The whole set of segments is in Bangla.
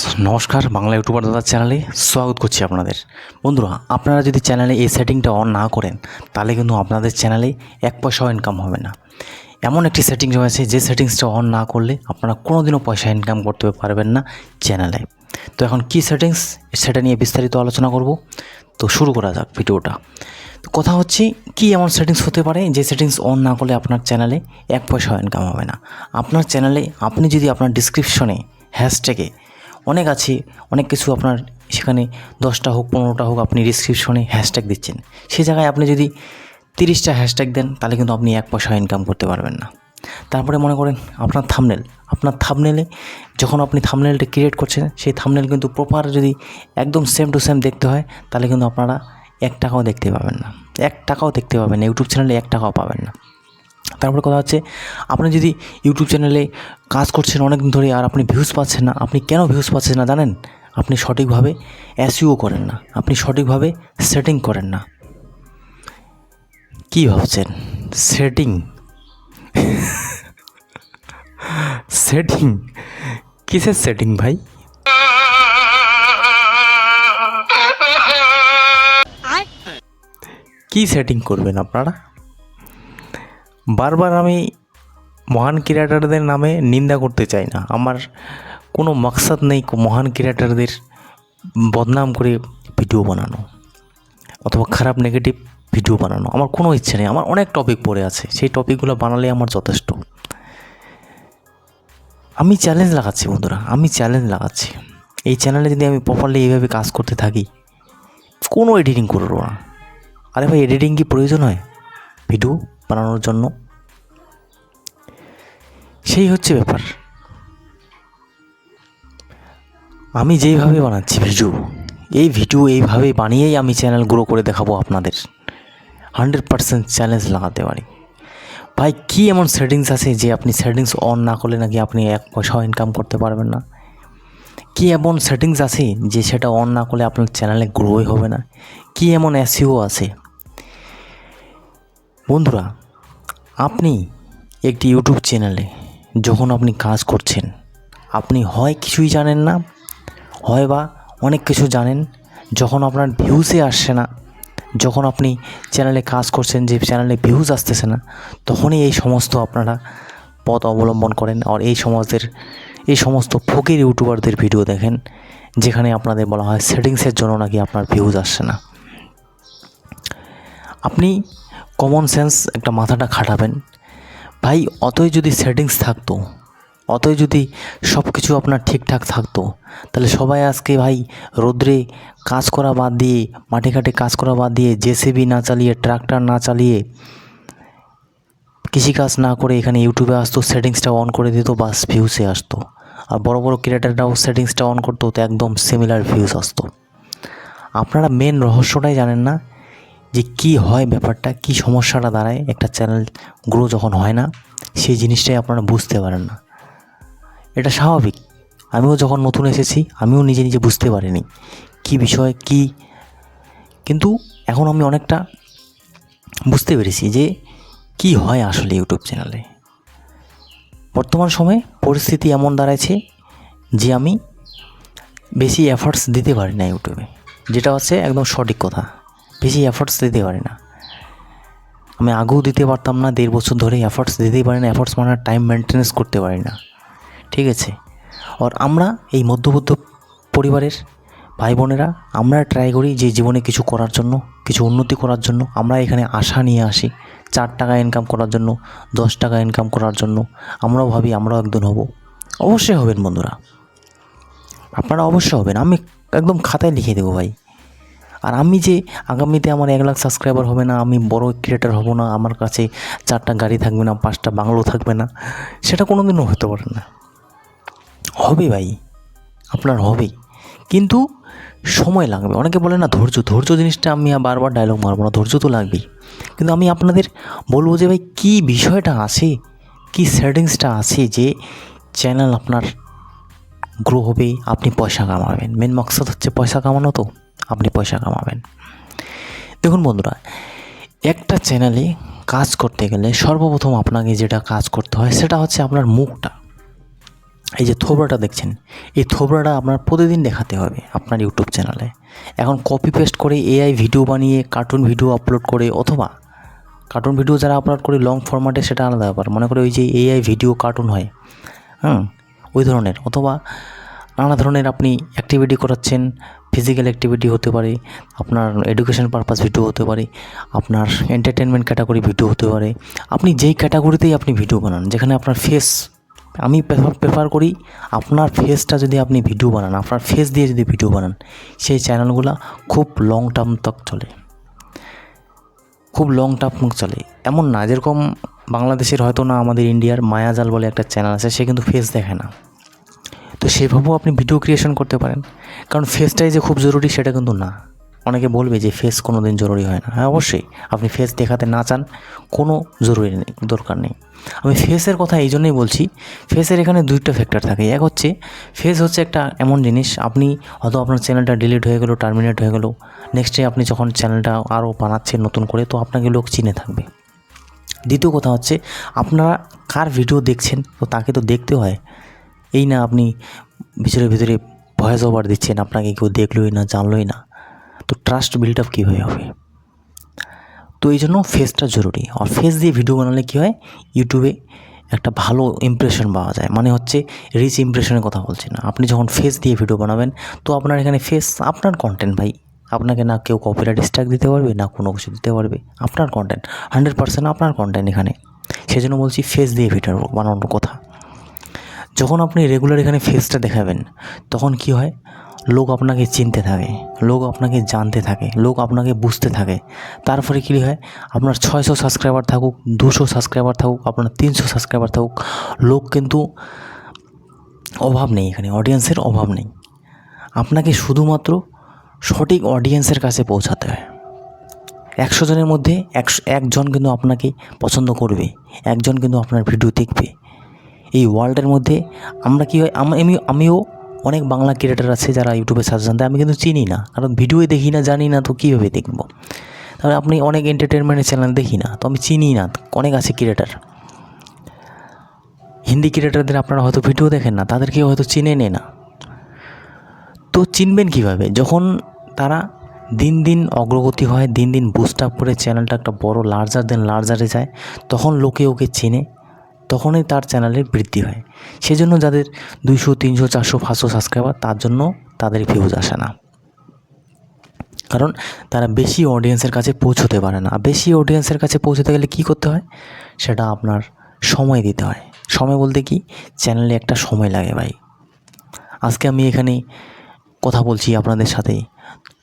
নমস্কার, বাংলা ইউটিউবার দাদার চ্যানেলে স্বাগত করছি আপনাদের। বন্ধুরা, আপনারা যদি চ্যানেলে এই সেটিংটা অন না করেন তাহলে কিন্তু আপনাদের চ্যানেলে এক পয়সাও ইনকাম হবে না। এমন একটি সেটিংস রয়েছে যে সেটিংসটা অন না করলে আপনারা কোনোদিনও পয়সা ইনকাম করতে পারবেন না চ্যানেলে। তো এখন কি সেটিংস সেটা নিয়ে বিস্তারিত আলোচনা করব। তো শুরু করা যাক ভিডিওটা। তো কথা হচ্ছে কি এমন সেটিংস হতে পারে যে সেটিংস অন না করলে আপনার চ্যানেলে এক পয়সাও ইনকাম হবে না। আপনার চ্যানেলে আপনি যদি আপনার ডিসক্রিপশনে হ্যাশট্যাগে অনেক আছে, অনেক কিছু আপনার সেখানে 10টা হোক 15টা হোক আপনি ডিসক্রিপশনে হ্যাশট্যাগ দিচ্ছেন, সেই জায়গায় আপনি যদি 30টা হ্যাশট্যাগ দেন তাহলে কিন্তু আপনি এক পয়সা ইনকাম করতে পারবেন না। তারপরে মনে করেন আপনার থাম্বনেলে যখন আপনি থাম্বনেলটা ক্রিয়েট করছেন সেই থাম্বনেল কিন্তু প্রপার যদি একদম সেম টু সেম দেখতে হয় তাহলে কিন্তু আপনারা 1 টাকাও দেখতে পাবেন না, 1 টাকাও দেখতে পাবেন না, ইউটিউব চ্যানেলে 1 টাকাও পাবেন না। তারপরে কথা হচ্ছে আপনি যদি ইউটিউব চ্যানেলে কাজ করছেন অনেক দিন ধরে আর আপনি ভিউজ পাচ্ছেন না। আপনি কেন ভিউজ পাচ্ছেন না জানেন? আপনি সঠিকভাবে এসইও করেন না, আপনি সঠিকভাবে সেটিং করেন না। কি ভাবছেন? সেটিং সেটিং কিসের সেটিং ভাই? কি সেটিং করবেন আপনারা? বারবার আমি মহান ক্রিয়েটারদের নামে নিন্দা করতে চাই না, আমার কোনো মাকসাদ নেই মহান ক্রিয়েটারদের বদনাম করে ভিডিও বানানো অথবা খারাপ নেগেটিভ ভিডিও বানানো, আমার কোনো ইচ্ছে নেই। আমার অনেক টপিক পড়ে আছে, সেই টপিকগুলো বানালে আমার যথেষ্ট। আমি চ্যালেঞ্জ লাগাচ্ছি বন্ধুরা, আমি চ্যালেঞ্জ লাগাচ্ছি। এই চ্যানেলে যদি আমি প্রপারলি এইভাবে কাজ করতে থাকি, কোনো এডিটিং করবো না। আরে ভাই, এডিটিং কি প্রয়োজন হয় ভিডিও বানানোর জন্য? সেই হচ্ছে ব্যাপার। আমি যেইভাবে বানাচ্ছি ভিডিও এইভাবে বানিয়েই আমি চ্যানেল গ্রো করে দেখাবো আপনাদের। 100% চ্যালেঞ্জ লাগাতে পারি। ভাই, কি এমন সেটিংস আছে যে আপনি সেটিংস অন না করলে নাকি আপনি এক পয়সাও ইনকাম করতে পারবেন না? কি এমন সেটিংস আছে যে সেটা অন না করলে আপনার চ্যানেলে গ্রোই হবে না? কি এমন এসইও আছে? বন্ধুরা, আপনি একটি ইউটিউব চ্যানেলে যখন আপনি কাজ করছেন, আপনি হয় কিছুই জানেন না, হয় বা অনেক কিছু জানেন। যখন আপনার ভিউজে আসছে না, যখন আপনি চ্যানেলে কাজ করছেন যে চ্যানেলে ভিউজ আসতেছে না, তখনই এই সমস্ত আপনারা পথ অবলম্বন করেন আর এই সমস্ত ফকির ইউটিউবারদের ভিডিও দেখেন যেখানে আপনাদের বলা হয় সেটিংসের জন্য নাকি আপনার ভিউজ আসছে না। আপনি কমন সেন্স একটা মাথাটা খাটাবেন ভাই। অতই যদি সেটিংস থাকতো, অতই যদি সব কিছু আপনার ঠিকঠাক থাকতো, তাহলে সবাই আজকে ভাই রোদ্রে কাজ করা বাদ দিয়ে, মাঠে ঘাটে কাজ করা বাদ দিয়ে, জেসিবি না চালিয়ে, ট্রাক্টর না চালিয়ে, কৃষিকাজ না করে এখানে ইউটিউবে আসতো, সেটিংসটা অন করে দিত, বাস ভিউসে আসতো। আর বড় বড় ক্রিয়েটাররাও সেটিংসটা অন করতো, তো একদম সিমিলার ভিউস আসতো। আপনারা মেন রহস্যটাই জানেন না যে কি হয় ব্যাপারটা, কি সমস্যাটা দাঁড়ায় একটা চ্যানেল গ্রো যখন হয় না, সেই জিনিসটাই আপনারা বুঝতে পারেন না। এটা স্বাভাবিক। আমিও যখন নতুন এসেছি আমিও নিজে নিজে বুঝতে পারিনি কি বিষয় কি, কিন্তু এখন আমি অনেকটা বুঝতে পেরেছি যে কি হয় আসলে ইউটিউব চ্যানেলে। বর্তমান সময়ে পরিস্থিতি এমন দাঁড়াইছে যে আমি বেশি এফর্টস দিতে পারি না ইউটিউবে, যেটা হচ্ছে একদম সঠিক কথা। বেশি এফর্টস দিতে পারি না। আমি আগেও দিতে পারতাম না, 1.5 বছর ধরে এফর্টস দিতেই পারি না। এফর্টস মানে টাইম মেনটেনেন্স করতে পারি না, ঠিক আছে? আর আমরা এই মধ্যবিত্ত পরিবারের ভাই বোনেরা আমরা ট্রাই করি যে জীবনে কিছু করার জন্য, কিছু উন্নতি করার জন্য। আমরা এখানে আশা নিয়ে আসি 4 টাকা ইনকাম করার জন্য, 10 টাকা ইনকাম করার জন্য। আমরাও ভাবি আমরাও একদিন হব। অবশ্যই হবেন বন্ধুরা, আপনারা অবশ্যই হবেন। আমি একদম খাতায় লিখে দেবো ভাই। আর আমি যে আগামীতে আমার 1 লাখ সাবস্ক্রাইবার হবে না, আমি বড় ক্রিয়েটার হব না, আমার কাছে 4টা গাড়ি থাকবে না, 5টা বাংলো থাকবে না, সেটা কোনো দিনও হতে পারে না। হবে ভাই, আপনার হবেই, কিন্তু সময় লাগবে। অনেকে বলে না ধৈর্য জিনিসটা, আমি বারবার ডায়লগ মারবো না, ধৈর্য তো লাগবেই। কিন্তু আমি আপনাদের বলবো যে ভাই কী বিষয়টা আছে, কী সেটিংসটা আছে যে চ্যানেল আপনার গ্রো হবে, আপনি পয়সা কামাবেন। মেন মকসদ হচ্ছে পয়সা কামানো, তো আপনি পয়সা কামাবেন। দেখুন বন্ধুরা, একটা চ্যানেলে কাজ করতে গেলে সর্বপ্রথম আপনাকে যেটা কাজ করতে হয় সেটা হচ্ছে আপনার মুখটা। এই যে থোবড়াটা দেখছেন, এই থোবড়াটা আপনার প্রতিদিন দেখাতে হবে আপনার ইউটিউব চ্যানেলে। এখন কপি পেস্ট করে এআই ভিডিও বানিয়ে কার্টুন ভিডিও আপলোড করে, অথবা কার্টুন ভিডিও যারা আপলোড করে লং ফরম্যাটে, সেটা আলাদা ব্যাপার। মনে করে ওই যে এআই ভিডিও কার্টুন হয়, ওই ধরনের, অথবা নানা ধরনের আপনি অ্যাক্টিভিটি করাচ্ছেন। ফিজিক্যাল অ্যাক্টিভিটি হতে পারে, আপনার এডুকেশন পারপাস ভিডিও হতে পারে, আপনার এন্টারটেনমেন্ট ক্যাটাগরি ভিডিও হতে পারে। আপনি যেই ক্যাটাগরিতেই আপনি ভিডিও বানান, যেখানে আপনার ফেস, আমি প্রেফার করি আপনার ফেসটা যদি আপনি ভিডিও বানান, আপনার ফেস দিয়ে যদি ভিডিও বানান, সেই চ্যানেলগুলো খুব লং টার্ম তক চলে, খুব লং টার্ম চলে। এমন না যেরকম বাংলাদেশের, হয়তো না আমাদের ইন্ডিয়ার মায়াজাল বলে একটা চ্যানেল আছে, সে কিন্তু ফেস দেখে না। তো সেভাবেও আপনি ভিডিও ক্রিয়েশন করতে পারেন, কারণ ফেসটাই যে খুব জরুরি সেটা কিন্তু না। অনেকে বলবে যে ফেস কোনো দিন জরুরি হয় না। হ্যাঁ, অবশ্যই আপনি ফেস দেখাতে না চান, কোনো জরুরি নেই, দরকার নেই। আমি ফেসের কথা এই জন্যই বলছি, ফেসের এখানে দুইটা ফ্যাক্টর থাকে। এক হচ্ছে, ফেস হচ্ছে একটা এমন জিনিস, আপনি হয়তো আপনার চ্যানেলটা ডিলিট হয়ে গেলো, টার্মিনেট হয়ে গেলো, নেক্সট ডে আপনি যখন চ্যানেলটা আরও বানাচ্ছেন নতুন করে, তো আপনাকে লোক চিনে থাকবে। দ্বিতীয় কথা হচ্ছে, আপনারা কার ভিডিও দেখছেন, তো তাকে তো দেখতে হয়। এই না আপনি ভিতরে ভয়েস ওভার দিচ্ছেন, আপনাকে কেউ দেখলোই না, জানলোই না, তো ট্রাস্ট বিল্ড আপ কীভাবে হবে? তো এই জন্য ফেসটা জরুরি। আর ফেস দিয়ে ভিডিও বানালে কী হয়, ইউটিউবে একটা ভালো ইমপ্রেশন পাওয়া যায়। মানে হচ্ছে রিচ ইমপ্রেশনের কথা বলছি না, আপনি যখন ফেস দিয়ে ভিডিও বানাবেন, তো আপনার এখানে ফেস, আপনার কন্টেন্ট ভাই, আপনাকে না কেউ কপিরাইট স্ট্রাইক দিতে পারবে, না কোনো কিছু দিতে পারবে। আপনার কন্টেন্ট 100% আপনার কন্টেন্ট এখানে। সেজন্য বলছি ফেস দিয়ে ভিডিও বানানোর কথা। যখন আপনি রেগুলার এখানে ফেসটা দেখাবেন, তখন কি হয়, লোক আপনাকে চিনতে থাকে, লোক আপনাকে জানতে থাকে, লোক আপনাকে বুঝতে থাকে। তারপরে কী হয়, আপনার 600 সাবস্ক্রাইবার থাকুক, 200 সাবস্ক্রাইবার থাকুক, আপনার 300 সাবস্ক্রাইবার থাকুক, লোক কিন্তু অভাব নেই, এখানে অডিয়েন্সের অভাব নেই। আপনাকে শুধুমাত্র সঠিক অডিয়েন্সের কাছে পৌঁছাতে হয়। 100 জনের মধ্যে 1জন কিন্তু আপনাকে পছন্দ করবে, 1জন কিন্তু আপনার ভিডিও দেখবে। এই ওয়ার্ল্ডের মধ্যে আমরা কী হয়, আমিও অনেক বাংলা ক্রিয়েটার আছে যারা ইউটিউবে সাজেশন দেয়, আমি কিন্তু চিনি না, কারণ ভিডিওই দেখি না, জানি না, তো কীভাবে দেখব? তাহলে আপনি অনেক এন্টারটেনমেন্টের চ্যানেল দেখি না, তো আমি চিনি না, অনেক আছে ক্রিয়েটার। হিন্দি ক্রিয়েটারদের আপনারা হয়তো ভিডিও দেখেন না, তাদেরকে হয়তো চিনেন না। তো চিনবেন কীভাবে? যখন তারা দিন দিন অগ্রগতি হয়, দিন দিন বুস্ট আপ করে চ্যানেলটা একটা বড় লার্জারে যায়, তখন লোকে ওকে চেনে, তখনই তার চ্যানেলের বৃদ্ধি হয়। সেজন্য যাদের 200, 300, 400, 500 সাবস্ক্রাইবার, তার জন্য তাদের ভিউজ আসে না, কারণ তারা বেশি অডিয়েন্সের কাছে পৌঁছতে পারে না। বেশি অডিয়েন্সের কাছে পৌঁছতে গেলে কী করতে হয়, সেটা আপনার সময় দিতে হয়। সময় বলতে কি, চ্যানেলে একটা সময় লাগে ভাই। আজকে আমি এখানে কথা বলছি আপনাদের সাথে,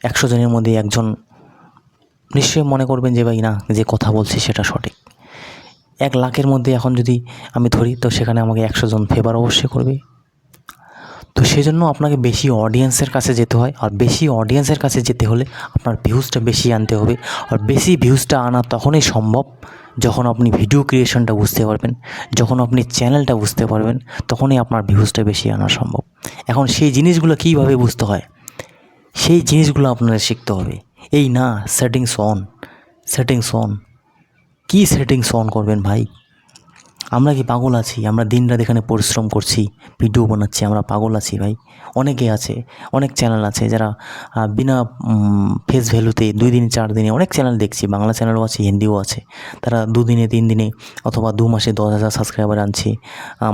100 জনের মধ্যে 1জন নিশ্চয়ই মনে করবেন যে ভাই না, যে কথা বলছি সেটা সঠিক। 1 লাখের মধ্যে এখন যদি আমি ধরি, তো সেখানে আমাকে 100 জন ফেভার অবশ্যই করবে। তো সেজন্য আপনাকে বেশি অডিয়েন্সের কাছে যেতে হয়, আর বেশি অডিয়েন্সের কাছে যেতে হলে আপনার ভিউজটা বেশি আনতে হবে। আর বেশি ভিউজটা আনা তখনই সম্ভব যখন আপনি ভিডিও ক্রিয়েশনটা বুঝতে পারবেন, যখন আপনি চ্যানেলটা বুঝতে পারবেন, তখনই আপনার ভিউজটা বেশি আনা সম্ভব। এখন সেই জিনিসগুলো কীভাবে বুঝতে হয়, সেই জিনিসগুলো আপনাদের শিখতে হবে। এই না সেটিংস অন, কী সেটিংস অন করবেন ভাই? আমরা কি পাগল আছি? আমরা দিনরাত এখানে পরিশ্রম করছি, ভিডিও বানাচ্ছি, আমরা পাগল আছি ভাই? অনেকে আছে, অনেক চ্যানেল আছে যারা বিনা ফেস ভ্যালুতে 2 দিনে 4 দিনে, অনেক চ্যানেল দেখছি, বাংলা চ্যানেলও আছে, হিন্দিও আছে, তারা 2 দিনে 3 দিনে অথবা 2 মাসে 10,000 সাবস্ক্রাইবার আনছে।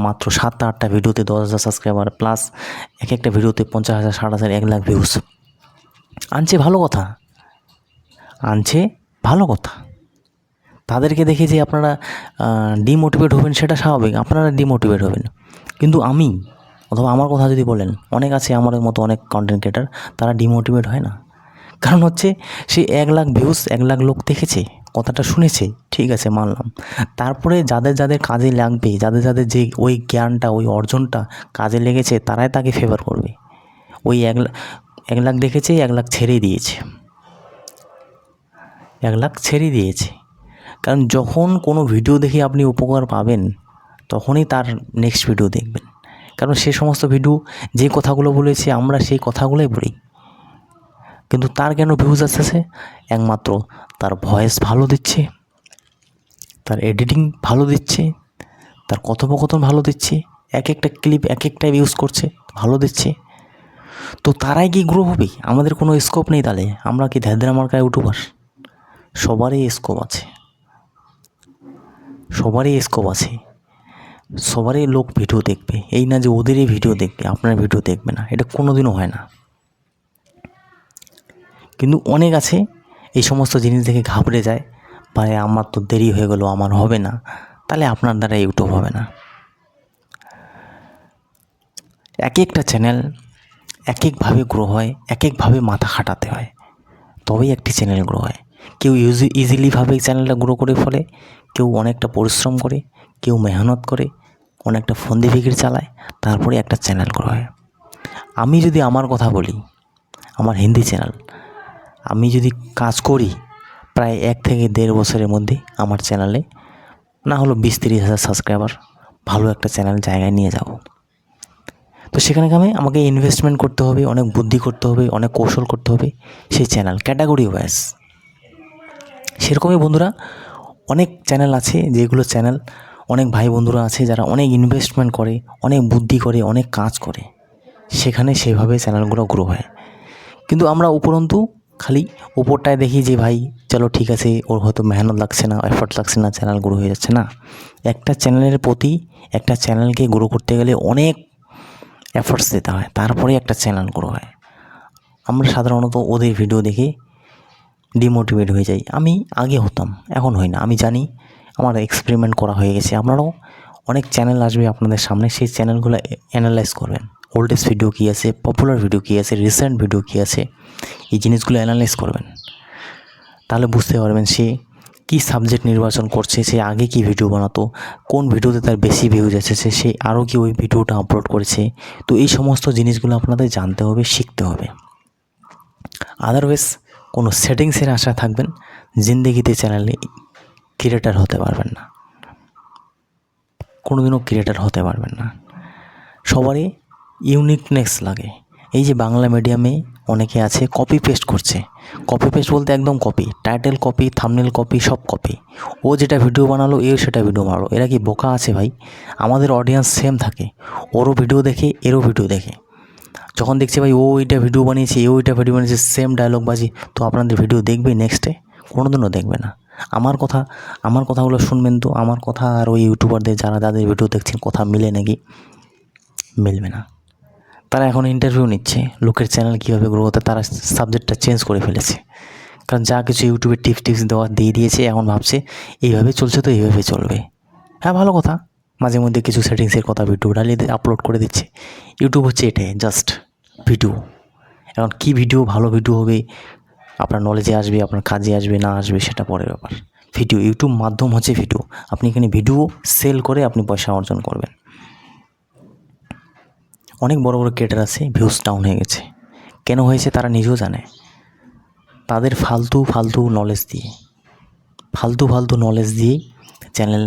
মাত্র 7-8টা ভিডিওতে 10,000 সাবস্ক্রাইবার, প্লাস একটা ভিডিওতে 50,000, 60,000, 1 লাখ ভিউজ আনছে। ভালো কথা। তাদেরকে দেখে যে আপনারা ডিমোটিভেট হবেন, সেটা স্বাভাবিক, আপনারা ডিমোটিভেট হবেন। কিন্তু আমি, অথবা আমার কথা যদি বলেন, অনেক আছে আমার মতো অনেক কন্টেন্ট ক্রিয়েটার, তারা ডিমোটিভেট হয় না। কারণ হচ্ছে সেই 1 লাখ ভিউজ, 1 লাখ লোক দেখেছে, কথাটা শুনেছে, ঠিক আছে মানলাম। তারপরে যাদের কাজে লাগবে, যাদের যে ওই জ্ঞানটা, ওই অর্জনটা কাজে লেগেছে, তারাই তাকে ফেভার করবে। ওই 1 লাখ দেখেছে, 1 লাখ ছেড়েই দিয়েছে, 1 লাখ ছেড়ে দিয়েছে। কারণ যখন কোনো ভিডিও দেখে আপনি উপকার পাবেন, তখনই তার নেক্সট ভিডিও দেখবেন। কারণ সে সমস্ত ভিডিও যে কথাগুলো বলেছে, আমরা সেই কথাগুলোই বলি, কিন্তু তার কেন ভিউজ আসতেছে? একমাত্র তার ভয়েস ভালো দিচ্ছে, তার এডিটিং ভালো দিচ্ছে, তার কথোপকথন ভালো দিচ্ছে, এক একটা ক্লিপ এক একটা ইউজ করছে, ভালো দিচ্ছে, তো তারাই কি গ্রো হবে? আমাদের কোনো স্কোপ নেই তাহলে? আমরা কি ধ্যাদরা মার্কা ইউটিউবার? সবারই স্কোপ আছে, সবারই স্কোপ আছে, সবারই লোক ভিডিও দেখবে। এই না যে ওদেরই ভিডিও দেখবে, আপনার ভিডিও দেখবে না, এটা কোনো দিনও হয় না। কিন্তু অনেক আছে এই সমস্ত জিনিস দেখে ঘাবড়ে যায়, ভাই আমার তো দেরি হয়ে গেলো, আমার হবে না, তাহলে আপনার দ্বারা ইউটিউব হবে না। এক একটা চ্যানেল এক একভাবে গ্রো হয়, এক একভাবে মাথা খাটাতে হয়, তবেই একটি চ্যানেল গ্রো হয়। কেউ ইজিলিভাবে চ্যানেলটা গ্রো করে ফেলে, কেউ অনেকটা পরিশ্রম করে, কেউ মেহনত করে, অনেকটা ফন্দি ফিকির চালায়, তারপরে একটা চ্যানেল গ্রো হয়। আমি যদি আমার কথা বলি, আমার হিন্দি চ্যানেল, আমি যদি কাজ করি প্রায় 1 থেকে 1.5 বছরের মধ্যে আমার চ্যানেলে না হলো 20-30 হাজার সাবস্ক্রাইবার, ভালো একটা চ্যানেল জায়গায় নিয়ে যাব। তো সেখানে আমাকে ইনভেস্টমেন্ট করতে হবে, অনেক বুদ্ধি করতে হবে, অনেক কৌশল করতে হবে, সেই চ্যানেল ক্যাটাগরি ওয়াইজ। সেরকমই বন্ধুরা অনেক চ্যানেল আছে, যেগুলো চ্যানেল অনেক ভাই বন্ধুরা আছে যারা অনেক ইনভেস্টমেন্ট করে, অনেক বুদ্ধি করে, অনেক কাজ করে, সেখানে সেভাবে চ্যানেলগুলো গ্রো হয়। কিন্তু আমরা উপরন্তু খালি উপরটায় দেখি যে ভাই চলো ঠিক আছে, ওর হয়তো মেহনত লাগছে না, এফর্ট লাগছে না, চ্যানেল গ্রো হয়ে যাচ্ছে না। একটা চ্যানেলের প্রতি, একটা চ্যানেলকে গ্রো করতে গেলে অনেক এফর্টস দিতে হয়, তারপরে একটা চ্যানেল গ্রো হয়। আমরা সাধারণত ওদের ভিডিও দেখে ডিমোটিভেট হয়ে যাই। আমি আগে হতাম, এখন হই না। আমি জানি, আমার এক্সপেরিমেন্ট করা হয়ে গেছে। আপনারাও অনেক চ্যানেল আসবে আপনাদের সামনে, সেই চ্যানেলগুলো অ্যানালাইজ করবেন। ওল্ডেস্ট ভিডিও কী আছে, পপুলার ভিডিও কী আছে, রিসেন্ট ভিডিও কী আছে, এই জিনিসগুলো অ্যানালাইজ করবেন। তাহলে বুঝতে পারবেন সে কী সাবজেক্ট নির্বাচন করছে, সে আগে কী ভিডিও বানাতো, কোন ভিডিওতে তার বেশি ভিউজ এসেছে, সে আরও কি ওই ভিডিওটা আপলোড করেছে। তো এই সমস্ত জিনিসগুলো আপনাদের জানতে হবে, শিখতে হবে। আদারওয়াইজ কোনো সেটিংসের আশা থাকবেন, জিন্দেগিতে চ্যানেলে ক্রিয়েটার হতে পারবেন না, কোনোদিনও ক্রিয়েটার হতে পারবেন না। সবারই ইউনিকনেস লাগে। এই যে বাংলা মিডিয়ামে অনেকে আছে কপি পেস্ট করছে, কপি পেস্ট বলতে একদম copy, title copy, thumbnail copy, সব কপি। ও যেটা ভিডিও বানালো এও সেটা ভিডিও বানালো। এরা কি বোকা আছে ভাই? আমাদের অডিয়েন্স সেম থাকে, ওরও ভিডিও দেখে, এরও ভিডিও দেখে। যখন দেখছে ভাই ও এইটা ভিডিও বানিয়েছে, ও এইটা ভিডিও বানিয়েছে, সেম ডায়লগ বাজি, তো আপনাদের ভিডিও দেখবে নেক্সটে? কোনোদিনও দেখবে না। আমার কথাগুলো শুনবেন তো, আমার কথা আর ওই ইউটিউবারদের যাদের ভিডিও দেখছেন কথা মিলে নাকি? মিলবে না। তারা এখন ইন্টারভিউ নিচ্ছে লোকের চ্যানেল কীভাবে গ্রো হতে, তারা সাবজেক্টটা চেঞ্জ করে ফেলেছে। কারণ যা কিছু ইউটিউবে টিপস দিয়ে দিয়েছে, এখন ভাবছে এইভাবে চলছে তো এইভাবে চলবে। হ্যাঁ, ভালো কথা, মাঝে মধ্যে কিছু সেটিংসের কথা ভিডিও ডালিয়ে আপলোড করে দিচ্ছে। ইউটিউব হচ্ছে এটাই, জাস্ট ভিডিও। এখন কী ভিডিও ভালো ভিডিও হবে, আপনার নলেজে আসবে, আপনার কাজে আসবে না আসবে সেটা পরের ব্যাপার। ভিডিও, ইউটিউব মাধ্যম হচ্ছে ভিডিও। আপনি এখানে ভিডিও সেল করে আপনি পয়সা অর্জন করবেন। অনেক বড় বড় ক্রিয়েটার আছে, ভিউজ ডাউন হয়ে গেছে। কেন হয়েছে তারা নিজেও জানে। তাদের ফালতু নলেজ দিয়েই চ্যানেল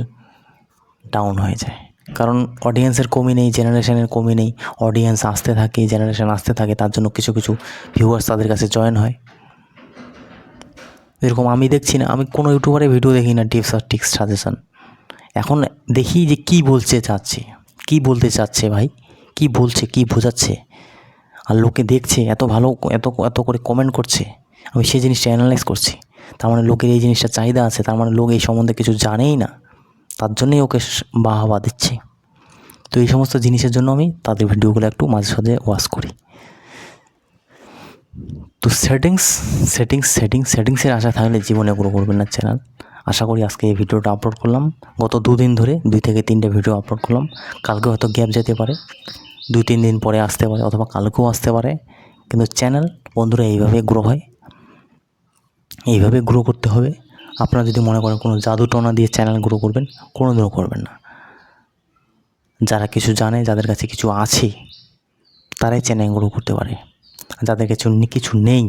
ডাউন হয়ে যায়। কারণ অডিয়েন্সের কমি নেই, জেনারেশনের কমি নেই, অডিয়েন্স আসতে থাকে, জেনারেশন আসতে থাকে, তার জন্য কিছু ভিউয়ার্স তাদের কাছে জয়েন হয়। এরকম আমি দেখছি না, আমি কোনো ইউটিউবারের ভিডিও দেখি না টিপস আর ট্রিক্স সাজেশন। এখন দেখি যে কী বলতে চাচ্ছে ভাই, কী বলছে, কী বোঝাচ্ছে, আর লোকে দেখছে, এত ভালো এত করে কমেন্ট করছে, আমি সেই জিনিসটা অ্যানালাইজ করছি। তার মানে লোকের এই জিনিসটা চাহিদা আছে, তার মানে লোক এই সম্বন্ধে কিছু জানেই না, তার জন্যই ওকে বাহবা দিচ্ছে। তো এই সমস্ত জিনিসের জন্য আমি তাদের ভিডিওগুলো একটু মাঝে সাঝে ওয়াচ করি। তো সেটিংসের আশা থাকলে জীবনে গ্রো করবেন না চ্যানেল। আশা করি আজকে এই ভিডিওটা আপলোড করলাম, গত 2 দিন ধরে 2 থেকে 3টে ভিডিও আপলোড করলাম। কালকে হয়তো গ্যাপ যেতে পারে, 2-3 দিন পরে আসতে পারে, অথবা কালকেও আসতে পারে। কিন্তু চ্যানেল বন্ধুরা এইভাবে গ্রো হয়, এইভাবে গ্রো করতে হবে। আপনারা যদি মনে করেন কোনো জাদু টোনা দিয়ে চ্যানেল গ্রো করবেন, কোনোদিনও করবেন না। যারা কিছু জানে, যাদের কাছে কিছু আছে, তারাই চ্যানেল গ্রো করতে পারে। যাদের কাছে কিছু নেই,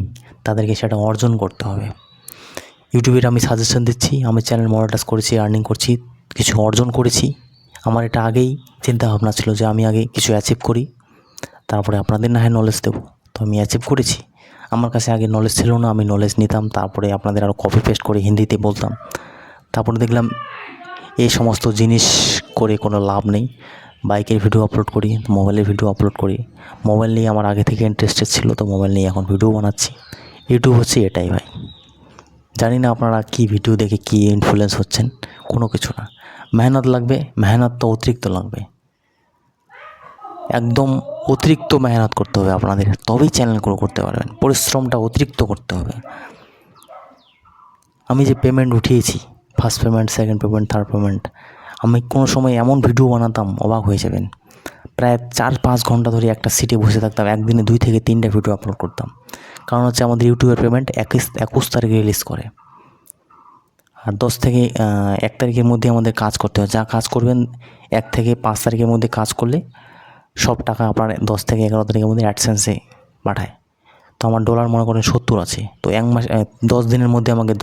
তাদেরকে সেটা অর্জন করতে হবে। ইউটিউবের আমি সাজেশন দিচ্ছি, আমি চ্যানেল মনিটাইজ করেছি, আর্নিং করছি, কিছু অর্জন করেছি। আমার এটা আগেই চিন্তা ভাবনা ছিল যে আমি আগে কিছু অ্যাচিভ করি, তারপরে আপনাদের না হয় নলেজ দেবো। তো আমি অ্যাচিভ করেছি। আমার কাছে আগে নলেজ ছিল না, আমি নলেজ নিতাম, তারপরে আপনাদের আরও কপি পেস্ট করে হিন্দিতে বলতাম। তারপরে দেখলাম এই সমস্ত জিনিস করে কোনো লাভ নেই। বাইকের ভিডিও আপলোড করি, মোবাইলের ভিডিও আপলোড করি। মোবাইল নিয়ে আমার আগে থেকে ইন্টারেস্টেড ছিল, তো মোবাইল নিয়ে এখন ভিডিও বানাচ্ছি। ইউটিউব হচ্ছে এটাই ভাই। জানি না আপনারা কী ভিডিও দেখে কী ইনফ্লুয়েন্স হচ্ছেন, কোনো কিছু না। মেহনত লাগবে, মেহনত তো অতিরিক্ত লাগবে, একদম অতিরিক্ত মেহনত করতে হবে আপনাদের, তবেই চ্যানেল গ্রো করতে পারবেন। পরিশ্রমটা অতিরিক্ত করতে হবে। আমি যে পেমেন্ট উঠিয়েছি, first payment, second payment, third payment, আমি কোনো সময় এমন ভিডিও বানাতাম অবাক হয়ে যাবেন। প্রায় 4-5 ঘন্টা ধরে একটা সিটে বসে থাকতাম, একদিনে 2 থেকে 3টা ভিডিও আপলোড করতাম। কারণ হচ্ছে আমাদের ইউটিউবের পেমেন্ট 21 তারিখে রিলিজ করে, আর 10 থেকে 1 তারিখের মধ্যে আমাদের কাজ করতে হয়। যা কাজ করবেন 1 থেকে 5 তারিখের মধ্যে কাজ করলে সব টাকা আপনার 10 থেকে 11 তারিখের মধ্যে অ্যাডসেন্সে পাঠায়। তো আমার ডলার মনে করেন 70 আছে, তো 1 মাস 10 দিনের মধ্যে আমাকে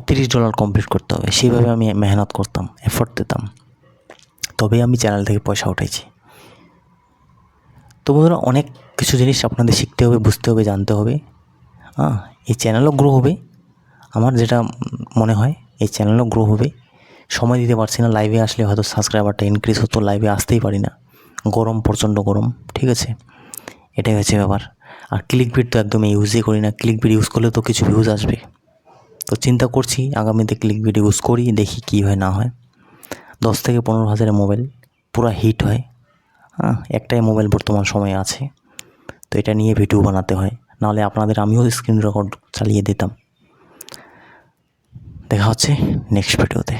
$30 কমপ্লিট করতে হবে। সেইভাবে আমি মেহনত করতাম, এফোর্ট দিতাম, তবেই আমি চ্যানেল থেকে পয়সা উঠাইছি। তো বন্ধুরা, অনেক কিছু জিনিস আপনাদের শিখতে হবে, বুঝতে হবে, জানতে হবে। এই চ্যানেলও গ্রো হবে, আমার যেটা মনে হয় এই চ্যানেলও গ্রো হবে। সময় দিতে পারছি না, লাইভে আসলে হয়তো সাবস্ক্রাইবারটা ইনক্রিজ হতো, লাইভে আসতেই পারি না, গরম, প্রচণ্ড গরম, ঠিক আছে, এটাই হচ্ছে ব্যাপার। আর ক্লিকবিট তো একদম ইউজই করি না, ক্লিকবিট ইউজ করলে তো কিছু ভিউজ আসবে, তো চিন্তা করছি আগামীতে ক্লিকবিট ইউজ করি, দেখি কী হয় না হয়। 10 থেকে 15 হাজারের মোবাইল পুরো হিট হয়, একটাই মোবাইল বর্তমান সময়ে আছে, তো এটা নিয়ে ভিডিও বানাতে হয়, নাহলে আপনাদের আমিও স্ক্রিন রেকর্ড চালিয়ে দিতাম। দেখা হচ্ছে নেক্সট ভিডিওতে।